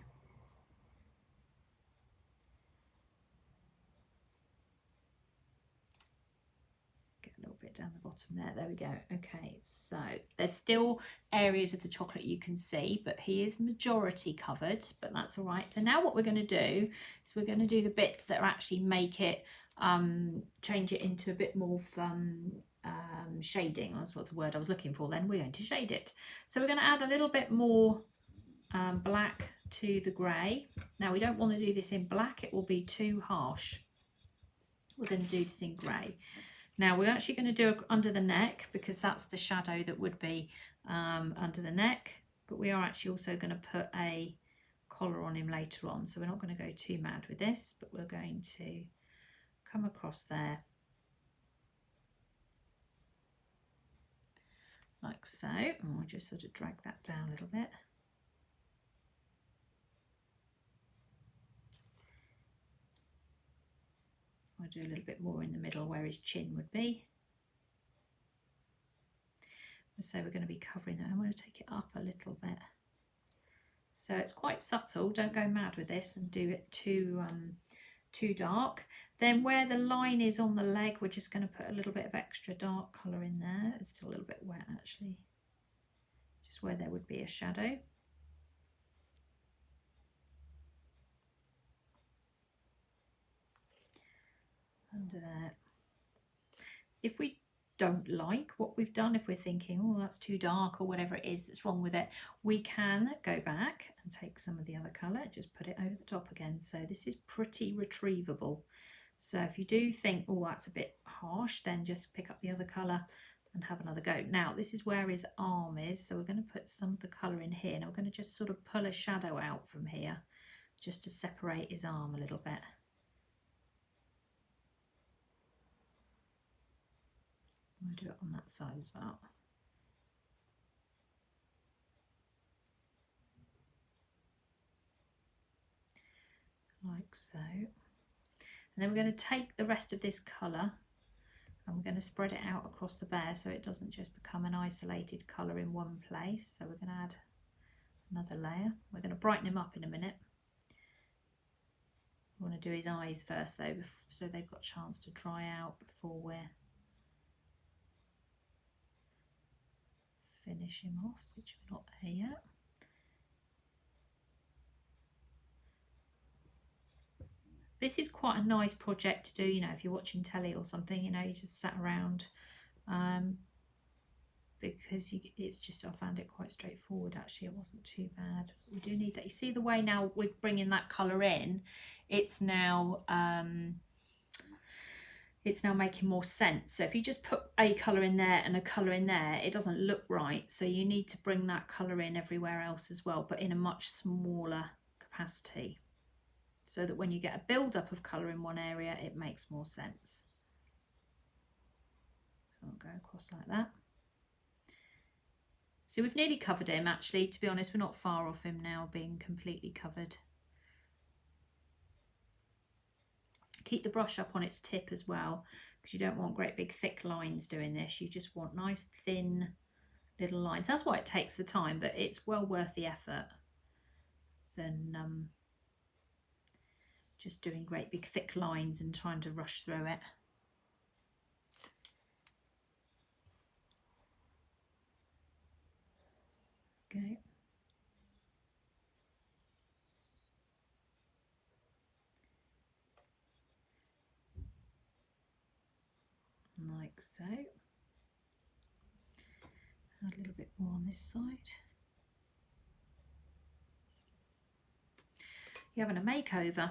Speaker 1: Down the bottom there we go. Okay, so there's still areas of the chocolate you can see, but he is majority covered, but that's all right. So now what we're going to do is we're going to do the bits that are actually make it change it into a bit more shading. That's what the word I was looking for. Then we're going to shade it, so we're going to add a little bit more black to the grey. Now we don't want to do this in black, it will be too harsh. We're going to do this in grey. Now we're actually going to do it under the neck because that's the shadow that would be under the neck, but we are actually also going to put a collar on him later on, so we're not going to go too mad with this, but we're going to come across there like so, and we'll just sort of drag that down a little bit. I'll do a little bit more in the middle where his chin would be. So we're going to be covering that. I'm going to take it up a little bit. So it's quite subtle. Don't go mad with this and do it too dark. Then where the line is on the leg, we're just going to put a little bit of extra dark colour in there. It's still a little bit wet actually. Just where there would be a shadow. Under there. If we don't like what we've done, if we're thinking, oh, that's too dark or whatever it is that's wrong with it, we can go back and take some of the other colour, just put it over the top again. So this is pretty retrievable. So if you do think, oh, that's a bit harsh, then just pick up the other colour and have another go. Now this is where his arm is, so we're going to put some of the colour in here. Now we're going to just sort of pull a shadow out from here just to separate his arm a little bit. I'll do it on that side as well. Like so. And then we're going to take the rest of this colour and we're going to spread it out across the bear so it doesn't just become an isolated colour in one place. So we're going to add another layer. We're going to brighten him up in a minute. We want to do his eyes first though, so they've got a chance to dry out before we're finish him off, which we're not there yet. This is quite a nice project to do, you know, if you're watching telly or something, you know, you just sat around, because it's just, I found it quite straightforward actually. It wasn't too bad. We do need that. You see the way now we're bringing that colour in, it's now making more sense. So if you just put a colour in there and a colour in there, it doesn't look right. So you need to bring that colour in everywhere else as well, but in a much smaller capacity, so that when you get a build-up of colour in one area, it makes more sense. So I'll go across like that. So we've nearly covered him actually, to be honest. We're not far off him now being completely covered. Keep the brush up on its tip as well, because you don't want great big thick lines doing this. You just want nice thin little lines. That's why it takes the time, but it's well worth the effort than just doing great big thick lines and trying to rush through it. Okay. Like so. A little bit more on this side. You're having a makeover,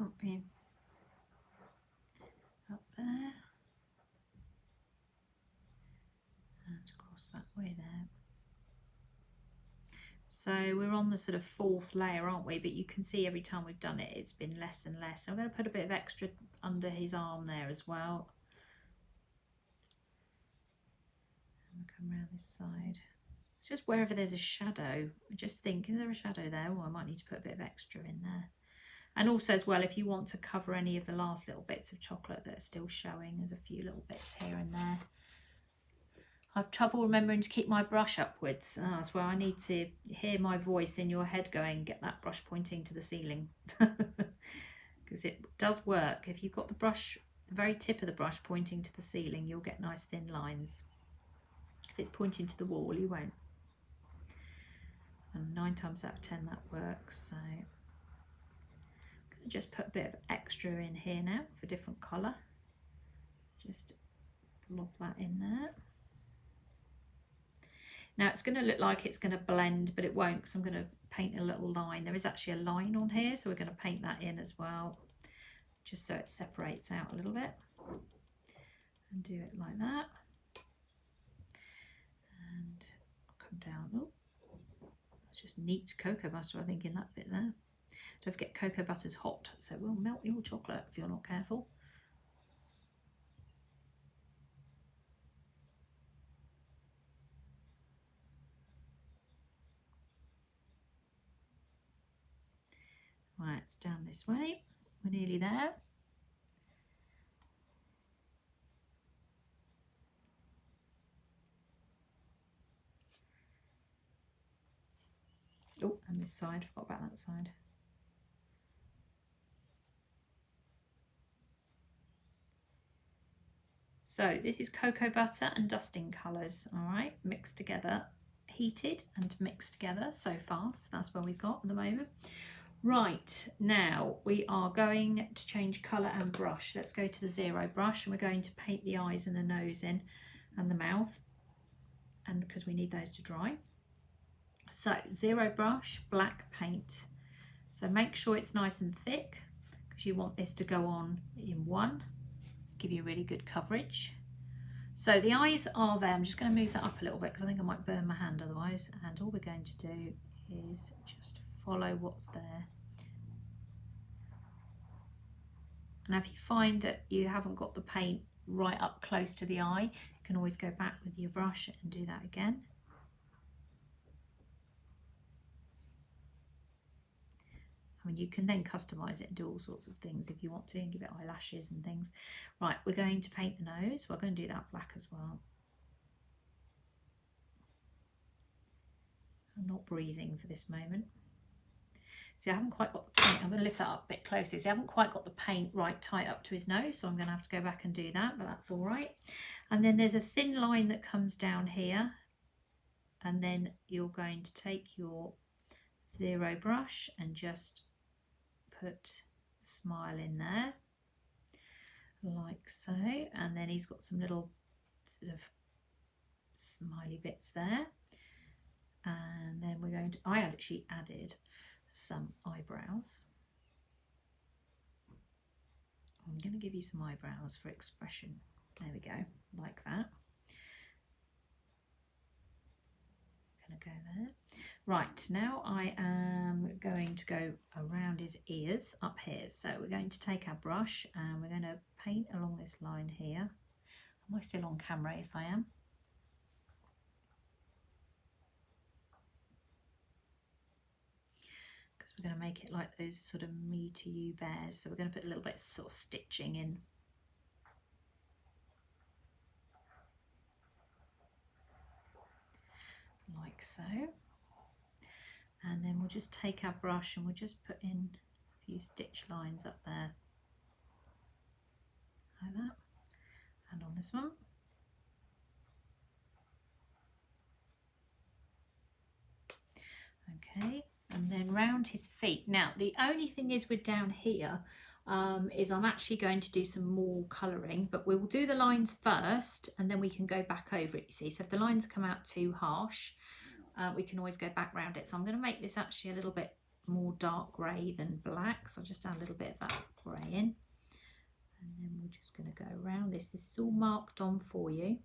Speaker 1: aren't you? Up there and across that way there. So we're on the sort of 4th layer, aren't we? But you can see every time we've done it, it's been less and less. So I'm going to put a bit of extra under his arm there as well. And come around this side. It's just wherever there's a shadow, I just think, is there a shadow there? Oh, I might need to put a bit of extra in there. And also as well, if you want to cover any of the last little bits of chocolate that are still showing, there's a few little bits here and there. I've trouble remembering to keep my brush upwards. Oh, that's where I need to hear my voice in your head going, get that brush pointing to the ceiling. Because it does work. If you've got the brush, the very tip of the brush pointing to the ceiling, you'll get nice thin lines. If it's pointing to the wall, you won't. And 9 times out of 10 that works. So I'm going to just put a bit of extra in here now for different colour. Just lob that in there. Now it's going to look like it's going to blend, but it won't, because I'm going to paint a little line. There is actually a line on here, so we're going to paint that in as well, just so it separates out a little bit. And do it like that. And I'll come down. Oh, it's just neat cocoa butter, I think, in that bit there. Don't forget, cocoa butter's hot, so it will melt your chocolate if you're not careful. Right, it's down this way. We're nearly there. Oh, and this side, forgot about that side. So this is cocoa butter and dusting colours, all right, mixed together, heated and mixed together so far. So that's where we've got at the moment. Right, now we are going to change colour and brush. Let's go to the 0 brush, and we're going to paint the eyes and the nose in and the mouth, and because we need those to dry. So 0 brush, black paint. So make sure it's nice and thick, because you want this to go on in one, give you really good coverage. So the eyes are there. I'm just going to move that up a little bit because I think I might burn my hand otherwise. And all we're going to do is just follow what's there. And if you find that you haven't got the paint right up close to the eye, you can always go back with your brush and do that again. I mean, you can then customise it and do all sorts of things if you want to, and give it eyelashes and things. Right, we're going to paint the nose. We're going to do that black as well. I'm not breathing for this moment. See, I haven't quite got the paint. I'm going to lift that up a bit closer. See, I haven't quite got the paint right tight up to his nose, so I'm going to have to go back and do that, but that's all right. And then there's a thin line that comes down here, and then you're going to take your 0 brush and just put a smile in there, like so. And then he's got some little sort of smiley bits there. And then we're going to, I actually added some eyebrows. I'm going to give you some eyebrows for expression. There we go, like that. Going to go there. Right, now I am going to go around his ears up here. So we're going to take our brush and we're going to paint along this line here. Am I still on camera? Yes, I am. Because we're going to make it like those sort of me to you bears. So we're going to put a little bit of sort of stitching in. like so. And then we'll just take our brush and we'll just put in a few stitch lines up there, like that, and on this one. Okay, and then round his feet. Now the only thing is with down here is I'm actually going to do some more colouring, but we'll do the lines first and then we can go back over it, you see. So if the lines come out too harsh, we can always go back round it. So I'm going to make this actually a little bit more dark grey than black, so I'll just add a little bit of that grey in, and then we're just going to go around this. This is all marked on for you.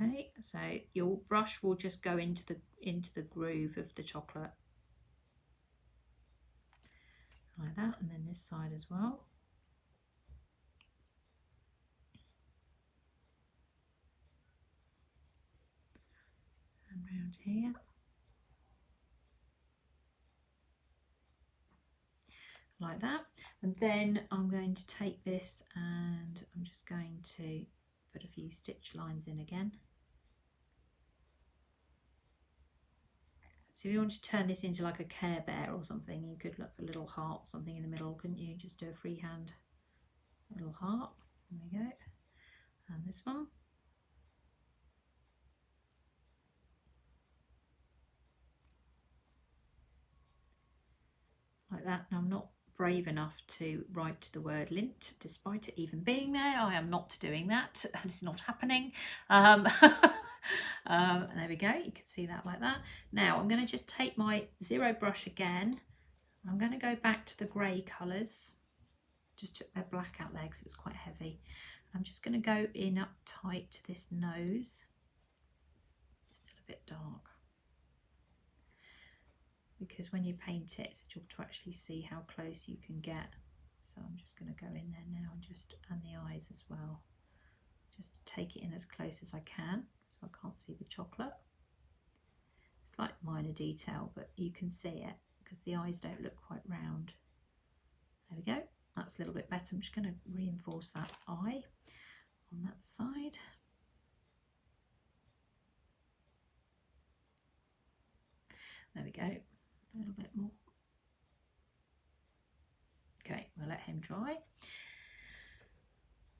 Speaker 1: Okay, so your brush will just go into the groove of the chocolate, like that, and then this side as well. And round here. Like that. And then I'm going to take this and I'm just going to put a few stitch lines in again. So if you want to turn this into like a Care Bear or something, you could put a little heart or something in the middle, couldn't you? Just do a freehand little heart. There we go. And this one. Like that. Now I'm not brave enough to write the word Lindt, despite it even being there. I am not doing that. That is not happening. There we go, you can see that like that. Now I'm going to just take my zero brush again. I'm going to go back to the grey colours. Just took their black out there because it was quite heavy. I'm just going to go in up tight to this nose. Still a bit dark, because when you paint it, it's a job to actually see how close you can get. So I'm just going to go in there now and the eyes as well, just to take it in as close as I can, so I can't see the chocolate. It's like minor detail, but you can see it because the eyes don't look quite round. There we go, that's a little bit better. I'm just going to reinforce that eye on that side. There we go, a little bit more. Okay, we'll let him dry.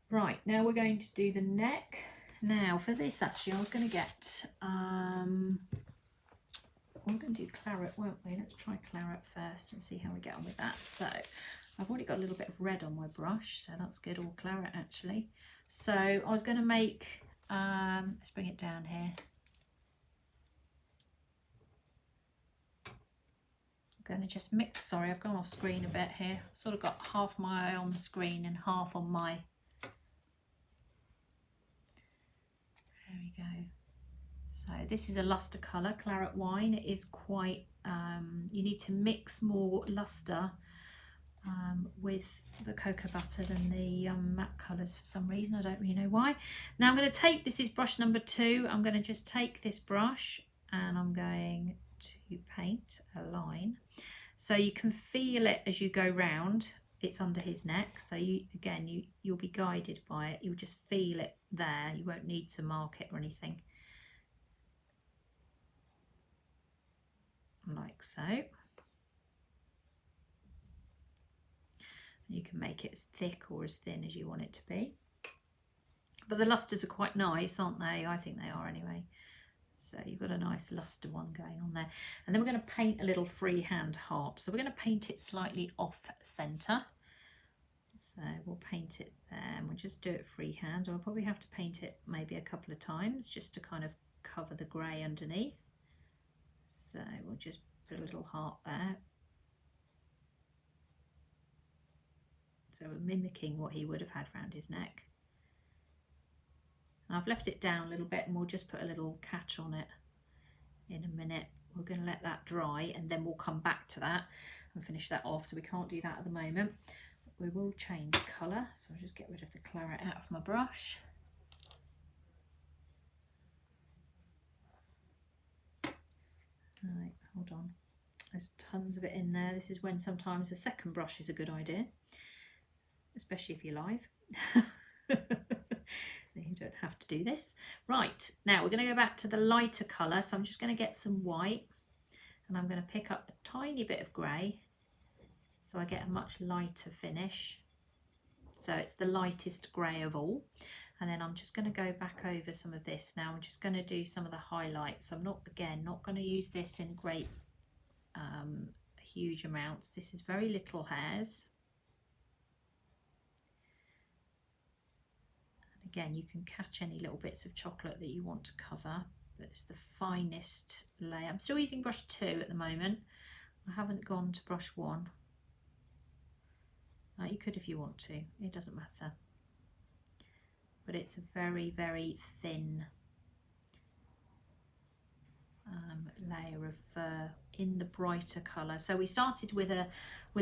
Speaker 1: Right, now we're going to do the neck. Now for this, actually, I was going to get, we're going to do claret, weren't we? Let's try claret first and see how we get on with that. So I've already got a little bit of red on my brush, so that's good, or claret actually. So I was going to make, let's bring it down here. I'm going to just mix, sorry, I've gone off screen a bit here. I've sort of got half my eye on the screen and half on my, there we go. So this is a luster colour, claret wine. It is quite, you need to mix more luster with the cocoa butter than the matte colours for some reason. I don't really know why. Now I'm going to take, this is brush number 2. I'm going to just take this brush and I'm going to paint a line. So you can feel it as you go round. It's under his neck. So you'll be guided by it. You'll just feel it there. You won't need to mark it or anything. Like so. You can make it as thick or as thin as you want it to be. But the lusters are quite nice, aren't they? I think they are anyway. So you've got a nice luster one going on there. And then we're going to paint a little freehand heart. So we're going to paint it slightly off centre. So we'll paint it there and we'll just do it freehand. I'll probably have to paint it maybe a couple of times just to kind of cover the grey underneath. So we'll just put a little heart there. So we're mimicking what he would have had around his neck. And I've left it down a little bit and we'll just put a little catch on it in a minute. We're going to let that dry and then we'll come back to that and finish that off. So we can't do that at the moment. We will change colour. So I'll just get rid of the claret out of my brush. Right, hold on. There's tons of it in there. This is when sometimes a second brush is a good idea, especially if you're live. You don't have to do this. Right, now we're going to go back to the lighter colour. So I'm just going to get some white and I'm going to pick up a tiny bit of grey so I get a much lighter finish. So it's the lightest grey of all. And then I'm just going to go back over some of this. Now I'm just going to do some of the highlights. I'm not going to use this in great huge amounts. This is very little hairs. Again, you can catch any little bits of chocolate that you want to cover, but it's the finest layer. I'm still using brush 2 at the moment. I haven't gone to brush 1. You could if you want to, it doesn't matter. But it's a very, very thin layer of in the brighter colour. So we started with a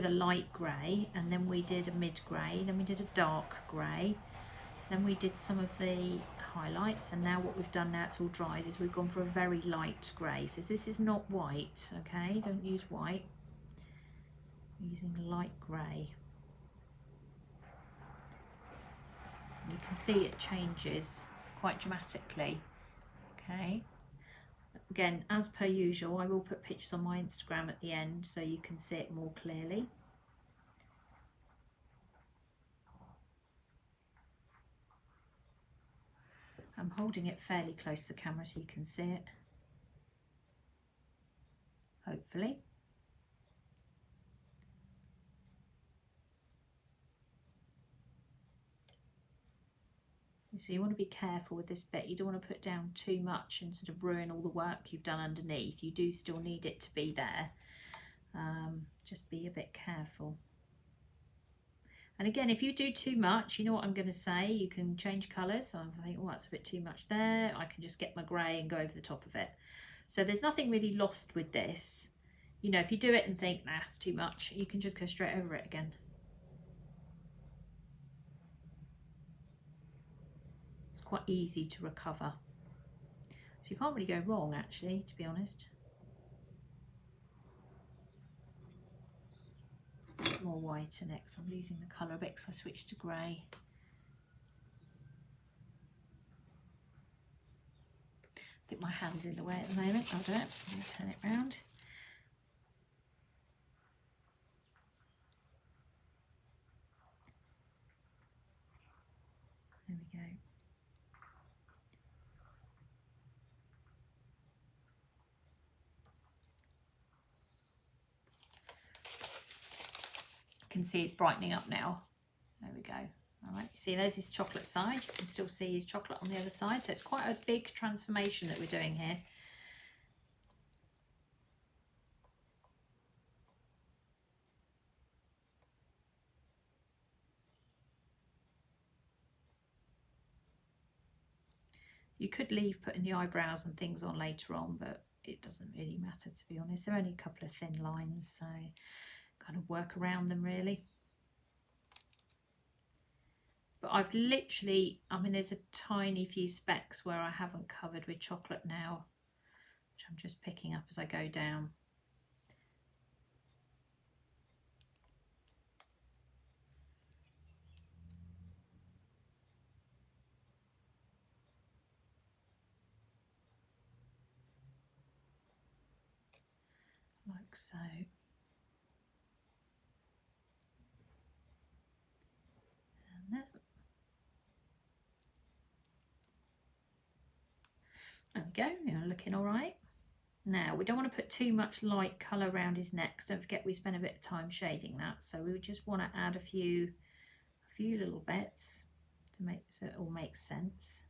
Speaker 1: light grey, and then we did a mid grey, then we did a dark grey. Then we did some of the highlights, and now what we've done, now it's all dried, is we've gone for a very light grey. So this is not white, okay? Don't use white. We're using light grey. You can see it changes quite dramatically, okay? Again, as per usual, I will put pictures on my Instagram at the end so you can see it more clearly. I'm holding it fairly close to the camera so you can see it, hopefully. So you want to be careful with this bit. You don't want to put down too much and sort of ruin all the work you've done underneath. You do still need it to be there. Just be a bit careful. And again, if you do too much, you know what I'm going to say, you can change colours. So I think, oh, that's a bit too much there. I can just get my grey and go over the top of it. So there's nothing really lost with this. You know, if you do it and think, nah, it's too much, you can just go straight over it again. It's quite easy to recover. So you can't really go wrong, actually, to be honest. More white next. I'm losing the colour a bit because I switched to grey. I think my hand's in the way at the moment. I'll do it. I'm going to turn it round. There we go. You can see it's brightening up now. There we go. All right, see there's his chocolate side. You can still see his chocolate on the other side. So it's quite a big transformation that we're doing here. You could leave putting the eyebrows and things on later on, but it doesn't really matter, to be honest. They're only a couple of thin lines, so kind of work around them really. But I've literally, I mean, there's a tiny few specks where I haven't covered with chocolate now, which I'm just picking up as I go down. Like so. And that. There we go, you're looking all right. Now, we don't want to put too much light colour around his neck. Don't forget we spent a bit of time shading that. So we would just want to add a few little bits to make so it all makes sense.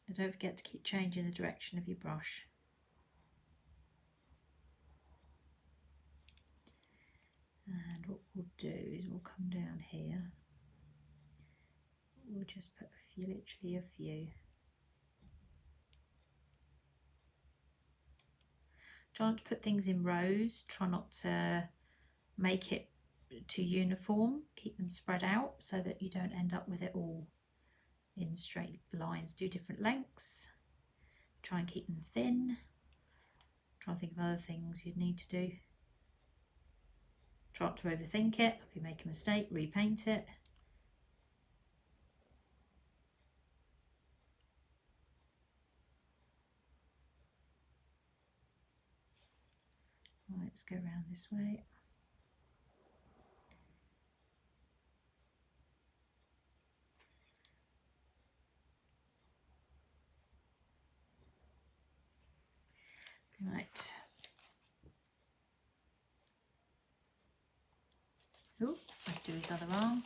Speaker 1: And don't forget to keep changing the direction of your brush. And what we'll do is we'll come down here. We'll just put a few, literally a few. Try not to put things in rows. Try not to make it too uniform. Keep them spread out so that you don't end up with it all in straight lines. Do different lengths. Try and keep them thin. Try and think of other things you'd need to do. Try not to overthink it. If you make a mistake, repaint it. Right, let's go around this way. Right. Oh, let's do his other arm.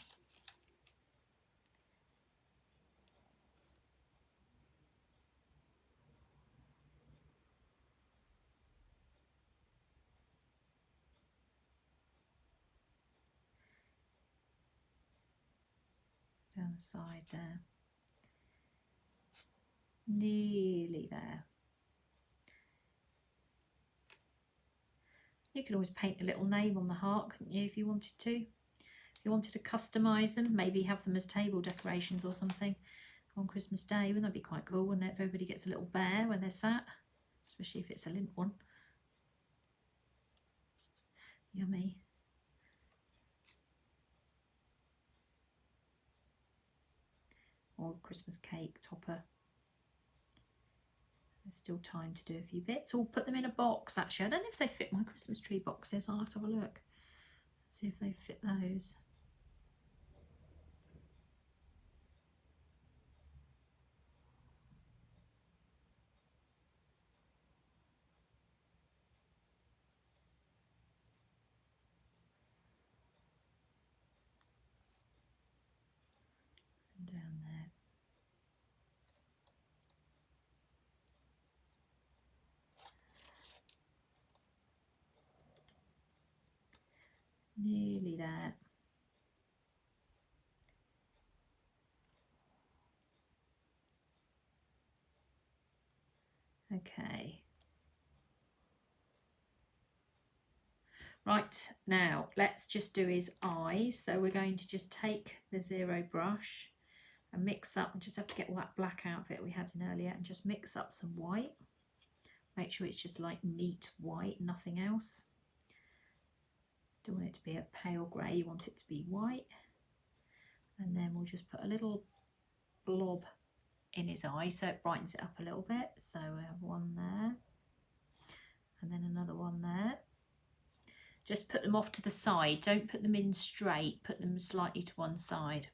Speaker 1: Down the side there. Nearly there. You could always paint a little name on the heart, couldn't you, if you wanted to? If you wanted to customise them, maybe have them as table decorations or something on Christmas Day. Wouldn't that be quite cool, wouldn't it? If everybody gets a little bear when they're sat, especially if it's a Lindt one. Yummy. Or Christmas cake topper. There's still time to do a few bits. Or put them in a box, actually. I don't know if they fit my Christmas tree boxes. I'll have to have a look. See if they fit those. And down there. Nearly there. Okay. Right, now let's just do his eyes. So we're going to just take the zero brush and mix up, and just have to get all that black out of it we had in earlier, and just mix up some white. Make sure it's just like neat white, nothing else. Don't want it to be a pale grey, you want it to be white. And then we'll just put a little blob in his eye so it brightens it up a little bit. So we have one there, and then another one there. Just put them off to the side, don't put them in straight, put them slightly to one side.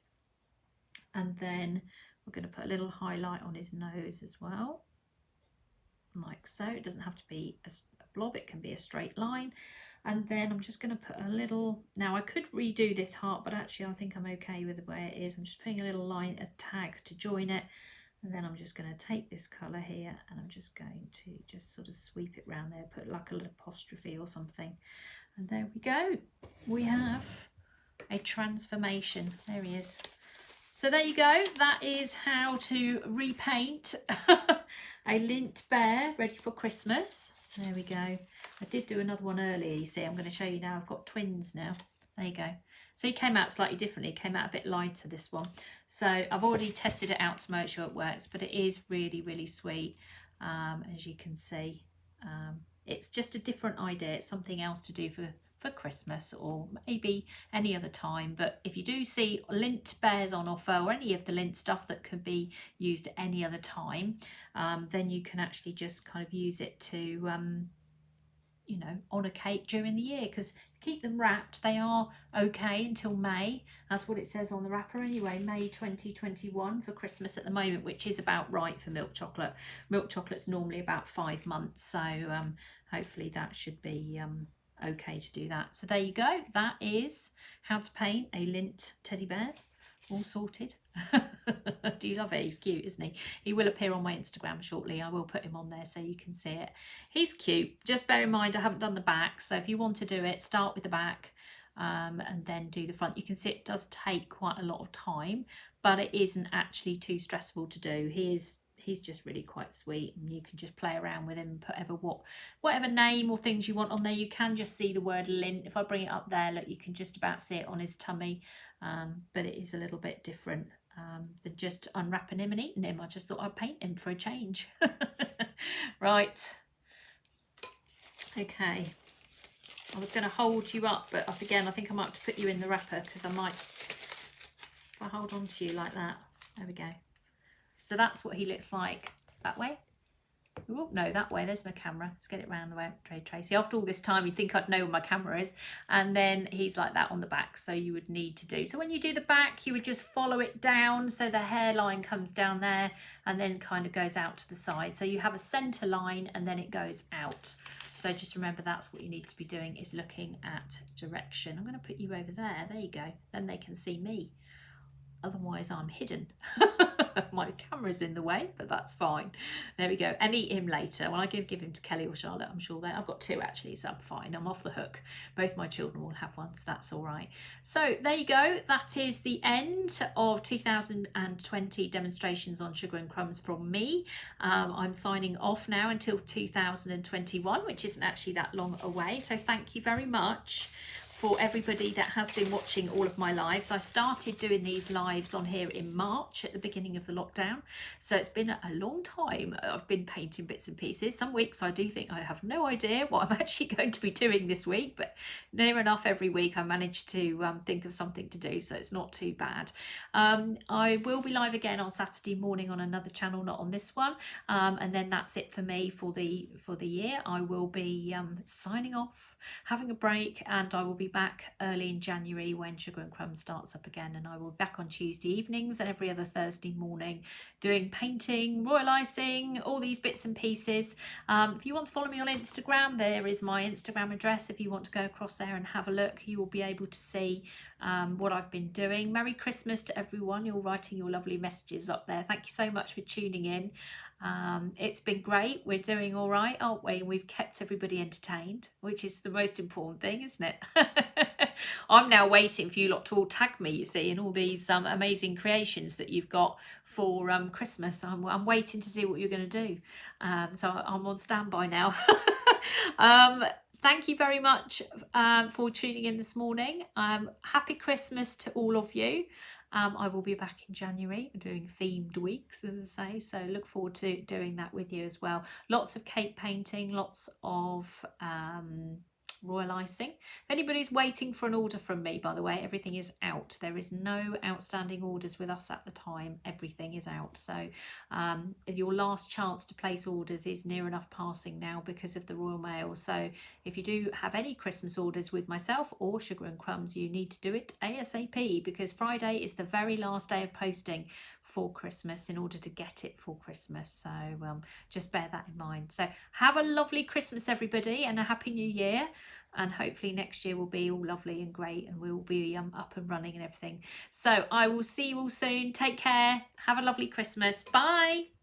Speaker 1: And then we're going to put a little highlight on his nose as well, like so. It doesn't have to be a blob, it can be a straight line. And then I'm just going to put a little, now I could redo this heart, but actually I think I'm okay with the way it is. I'm just putting a little line, a tag to join it. And then I'm just going to take this colour here and I'm just going to just sort of sweep it round there, put like a little apostrophe or something. And there we go. We have a transformation. There he is. So there you go. That is how to repaint a Lindt bear ready for Christmas. There we go. I did do another one earlier, you see. I'm going to show you now. I've got twins now. There you go. So he came out slightly differently. It came out a bit lighter, this one. So I've already tested it out to make sure it works, but it is really, really sweet, as you can see. It's just a different idea. It's something else to do for Christmas or maybe any other time. But if you do see Lindt bears on offer, or any of the Lindt stuff that could be used at any other time, then you can actually just kind of use it to, you know, on a cake during the year, because keep them wrapped, they are okay until May. That's what it says on the wrapper anyway, May 2021 for Christmas at the moment, which is about right for milk chocolate. Milk chocolate's normally about 5 months, so hopefully that should be okay to do that. So there you go. That is how to paint a Lindt teddy bear, all sorted. Do you love it? He's cute, isn't he? He will appear on my Instagram shortly. I will put him on there so you can see it. He's cute. Just bear in mind I haven't done the back, so if you want to do it, start with the back and then do the front. You can see it does take quite a lot of time, but it isn't actually too stressful to do. He's just really quite sweet, and you can just play around with him and put whatever name or things you want on there. You can just see the word Lindt. If I bring it up there, look, you can just about see it on his tummy, but it is a little bit different than just unwrapping him and eating him. I just thought I'd paint him for a change. Right, okay, I was going to hold you up, but again, I think I might have to put you in the wrapper because I might, if I hold on to you like that, there we go. So that's what he looks like that way. Ooh, no, that way. There's my camera. Let's get it round the way. Tracey. After all this time, you'd think I'd know where my camera is. And then he's like that on the back. So you would need to do. So when you do the back, you would just follow it down. So the hairline comes down there and then kind of goes out to the side. So you have a centre line and then it goes out. So just remember that's what you need to be doing, is looking at direction. I'm going to put you over there. There you go. Then they can see me. Otherwise I'm hidden. My camera's in the way, but that's fine. There we go. And eat him later. Well, I can give him to Kelly or Charlotte, I'm sure. I've got 2 actually, so I'm fine. I'm off the hook. Both my children will have one, so that's all right. So there you go. That is the end of 2020 demonstrations on sugar and crumbs from me. I'm signing off now until 2021, which isn't actually that long away. So thank you very much for everybody that has been watching all of my lives. I started doing these lives on here in March at the beginning of the lockdown. So it's been a long time. I've been painting bits and pieces. Some weeks I do think I have no idea what I'm actually going to be doing this week, but near enough every week I manage to think of something to do, so it's not too bad. I will be live again on Saturday morning on another channel, not on this one. And then that's it for me for the year. I will be signing off, having a break, and I will be back early in January when Sugar and Crumbs starts up again, and I will be back on Tuesday evenings and every other Thursday morning doing painting, royal icing, all these bits and pieces. If you want to follow me on Instagram, there is my Instagram address. If you want to go across there and have a look, you will be able to see what I've been doing. Merry Christmas to everyone. You're writing your lovely messages up there. Thank you so much for tuning in. It's been great. We're doing all right, aren't we? We've kept everybody entertained, which is the most important thing, isn't it? I'm now waiting for you lot to all tag me, you see, in all these amazing creations that you've got for Christmas. I'm waiting to see what you're going to do. So I'm on standby now. Thank you very much for tuning in this morning. Happy Christmas to all of you. I will be back in January doing themed weeks, as I say, so look forward to doing that with you as well. Lots of cake painting, lots of royal icing. If anybody's waiting for an order from me, by the way, everything is out. There is no outstanding orders with us at the time. Everything is out. So your last chance to place orders is near enough passing now because of the Royal Mail. So if you do have any Christmas orders with myself or Sugar and Crumbs, you need to do it ASAP, because Friday is the very last day of posting for Christmas in order to get it for Christmas. So just bear that in mind. So have a lovely Christmas, everybody, and a happy new year. And hopefully next year will be all lovely and great, and we'll be up and running and everything. So I will see you all soon. Take care. Have a lovely Christmas. Bye.